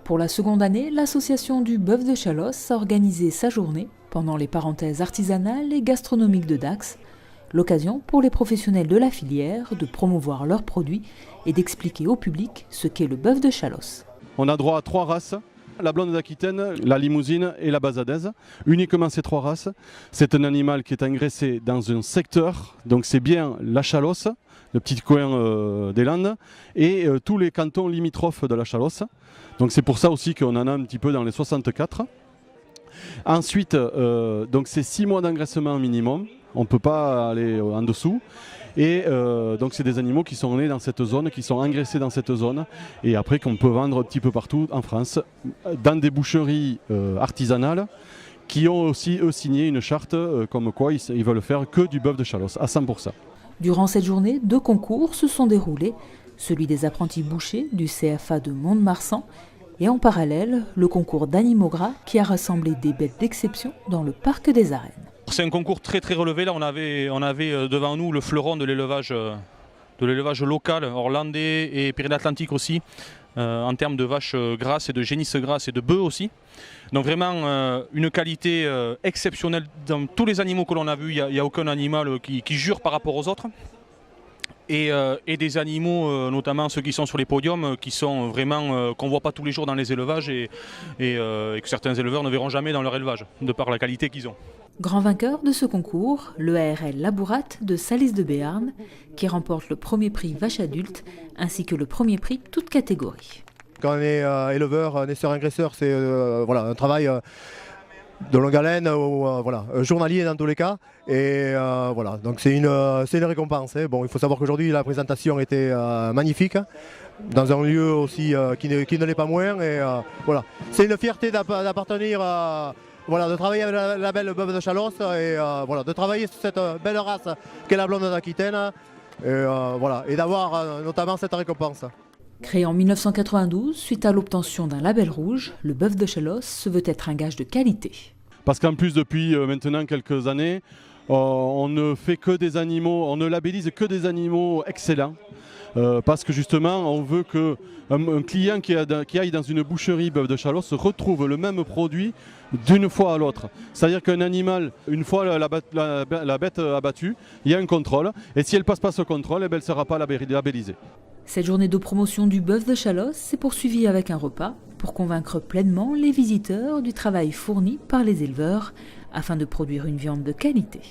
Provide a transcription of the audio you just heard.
Pour la seconde année, l'association du bœuf de Chalosse a organisé sa journée pendant les parenthèses artisanales et gastronomiques de Dax, l'occasion pour les professionnels de la filière de promouvoir leurs produits et d'expliquer au public ce qu'est le bœuf de Chalosse. On a droit à 3 races, la blonde d'Aquitaine, la limousine et la basadaise. Uniquement ces 3 races. C'est un animal qui est engraissé dans un secteur, donc c'est bien la Chalosse, le petit coin des Landes, et tous les cantons limitrophes de la Chalosse. Donc c'est pour ça aussi qu'on en a un petit peu dans les 64. Ensuite, donc c'est 6 mois d'engraissement minimum, on ne peut pas aller en dessous. Et donc c'est des animaux qui sont nés dans cette zone, qui sont engraissés dans cette zone, et après qu'on peut vendre un petit peu partout en France, dans des boucheries artisanales, qui ont aussi eux signé une charte comme quoi ils veulent faire que du bœuf de Chalosse, à 100%. Durant cette journée, 2 concours se sont déroulés, celui des apprentis bouchers du CFA de Mont-de-Marsan et en parallèle, le concours d'animaux gras qui a rassemblé des bêtes d'exception dans le parc des Arènes. C'est un concours très relevé, là on avait devant nous le fleuron de l'élevage local, orlandais et Pyrénées-Atlantiques aussi, en termes de vaches grasses et de génisses grasses et de bœufs aussi. Donc vraiment une qualité exceptionnelle dans tous les animaux que l'on a vus, il n'y a aucun animal qui jure par rapport aux autres. Et des animaux, notamment ceux qui sont sur les podiums, qui sont vraiment qu'on ne voit pas tous les jours dans les élevages et que certains éleveurs ne verront jamais dans leur élevage, de par la qualité qu'ils ont. Grand vainqueur de ce concours, le ARL Labourate de Salis de Béarn, qui remporte le premier prix vache adulte ainsi que le premier prix toute catégorie. Quand on est éleveur, naisseur-engraisseur, c'est un travail de longue haleine, journalier dans tous les cas. Et donc c'est une récompense. Hein. Bon, il faut savoir qu'aujourd'hui la présentation était magnifique, dans un lieu aussi qui ne l'est pas moins. Et c'est une fierté d'appartenir de travailler avec la belle bœuf de Chalosse et de travailler sur cette belle race qu'est la blonde d'Aquitaine et d'avoir notamment cette récompense. Créé en 1992, suite à l'obtention d'un label rouge, le bœuf de Chalosse se veut être un gage de qualité. Parce qu'en plus, depuis maintenant quelques années, on ne fait que des animaux, on ne labellise que des animaux excellents. Parce que justement, on veut qu'un client qui aille dans une boucherie bœuf de Chalosse retrouve le même produit d'une fois à l'autre. C'est-à-dire qu'un animal, une fois la bête abattue, il y a un contrôle. Et si elle ne passe pas ce contrôle, elle ne sera pas labellisée. Cette journée de promotion du bœuf de Chalosse s'est poursuivie avec un repas pour convaincre pleinement les visiteurs du travail fourni par les éleveurs afin de produire une viande de qualité.